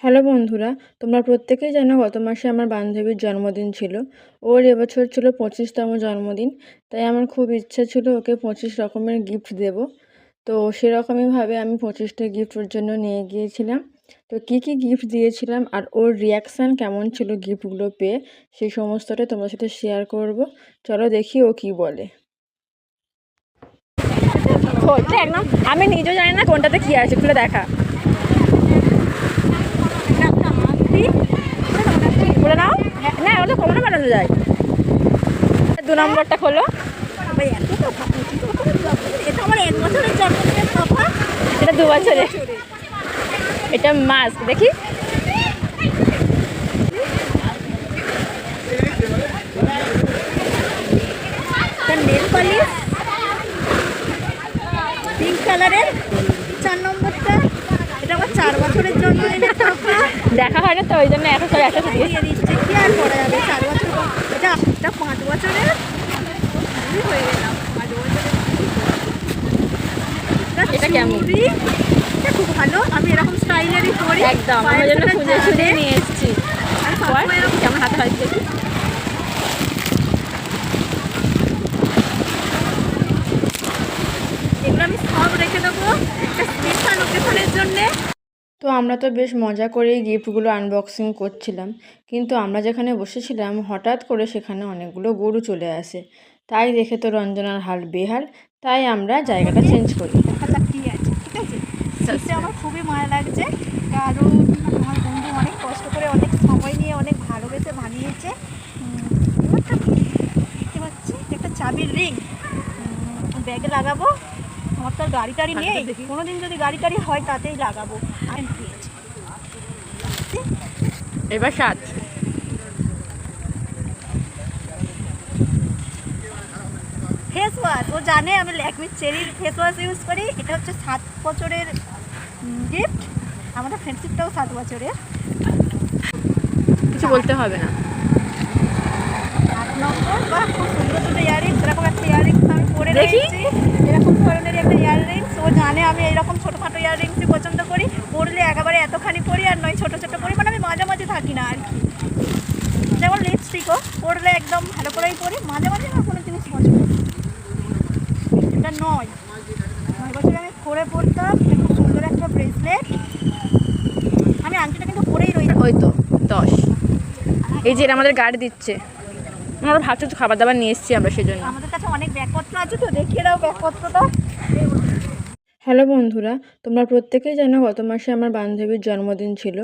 Hello বন্ধুরা, তোমরা প্রত্যেকেই জানো গত মাসে আমার বান্ধবীর জন্মদিন ছিল। ওর এবছর ছিল 25তম জন্মদিন। তাই আমার খুব ইচ্ছা ছিল ওকে 25 রকমের গিফট দেব। তো সেরকমইভাবে আমি 25টা গিফট ওর জন্য নিয়ে গিয়েছিলাম। তো কী কী গিফট দিয়েছিলাম আর ওর রিয়াকশান কেমন ছিল গিফটগুলো পেয়ে, সেই সমস্তটাই তোমার সাথে শেয়ার করব। চলো দেখি ও কী বলে। খুলতে একদম আমি নিজেও জানি না কোনটাতে কী আছে, খুলে দেখা। খুলে নাও। না, ওটা কখনো বানানো যায়। 2 নম্বরটা খোলো। এটা আমার 1 বছরের জন্মদিনের পাপা। এটা 2 বছরের। এটা মাস্ক দেখি। এটা নেল পালিশ পিঙ্ক কালারের। 4 নম্বরটা এটা আমার 4 বছরের জন্মদিনের পাপা। দেখা হয় না তো, ওই জন্য এখন সব একটা দিয়ে দিচ্ছে, কি আর করা যাবে। 4 বছর এটা 5 বছরের হয়ে গেলাম। 5 বছরের এটা কেমন? এটা খুব ভালো। আমি এরকম স্টাইলেরই পরি একদম আমার জন্য খুঁজে খুঁজে নিয়ে এসেছি। আর সবসময় এরকম কেমন হাতে হয় দেখি। এগুলো আমি সব রেখে দেবো একটা স্পেশাল ওকেশনের জন্যে। তো আমরা তো বেশ মজা করেই গিফটগুলো আনবক্সিং করছিলাম, কিন্তু আমরা যেখানে বসেছিলাম হঠাৎ করে সেখানে অনেকগুলো গরু চলে আসে। তাই দেখে তো রঞ্জনার হাল বেহাল। তাই আমরা জায়গাটা চেঞ্জ করি। দেখা যাক কি আছে, ঠিক আছে। সেটা আমার খুবই মায়া লাগছে, কারণ আমার বন্ধু অনেক কষ্ট করে অনেক সময় নিয়ে অনেক ভালোবেসে বানিয়েছে। দেখতে পাচ্ছি একটা চাবির রিং ব্যাগে লাগাবো। আমার তো আর গাড়ি টাড়ি নেই, কোনোদিন যদি গাড়ি টাড়ি হয় তাতেই লাগাবো। এবার 7। ফেস ওয়াশ, ও জানে আমি ল্যাকমি চেরির ফেস ওয়াশ ইউজ করি। এটা হচ্ছে 7 বছরের গিফট। আমাদের ফ্রেন্ডশিপটাও 7 বছরের। কিছু বলতে হবে না। 8 নম্বর বা খুব সুন্দর দুটো ইয়াররিংস। এরকম একটা ইয়াররিংস আমি পরে দেখি। রেখেছি, এরকম ধরনেরই একটা ইয়াররিংস। ও জানে আমি এইরকম ছোটোখাটো ইয়াররিংসই পছন্দ করি। পরলে একেবারে এতখানি পরি, আর নয় ছোটো ছোটো পরি, মানে আমি মাঝামাঝি থাকি না আর কি। যেমন লিপস্টিকও পরলে একদম ভালো করেই পরি, মাঝে মাঝে আমার কোনো জিনিস পছন্দ। এটা 9 বছরে আমি পরে পরতাম। খুব সুন্দর একটা ব্রেসলেট। আমি আংটিটা কিন্তু পরেই রই। ওই তো 10। এই যে এটা আমাদের গাড়ি দিচ্ছে। আমরা ভাবছি একটু খাবার দাবার নিয়ে এসেছি আমরা সেজন্য। আমাদের কাছে অনেক ব্যাগপত্র আছে, তো দেখিয়ে দাও ব্যাগপত্রটা। হ্যালো বন্ধুরা, তোমরা প্রত্যেকেই জানো গত মাসে আমার বান্ধবীর জন্মদিন ছিল।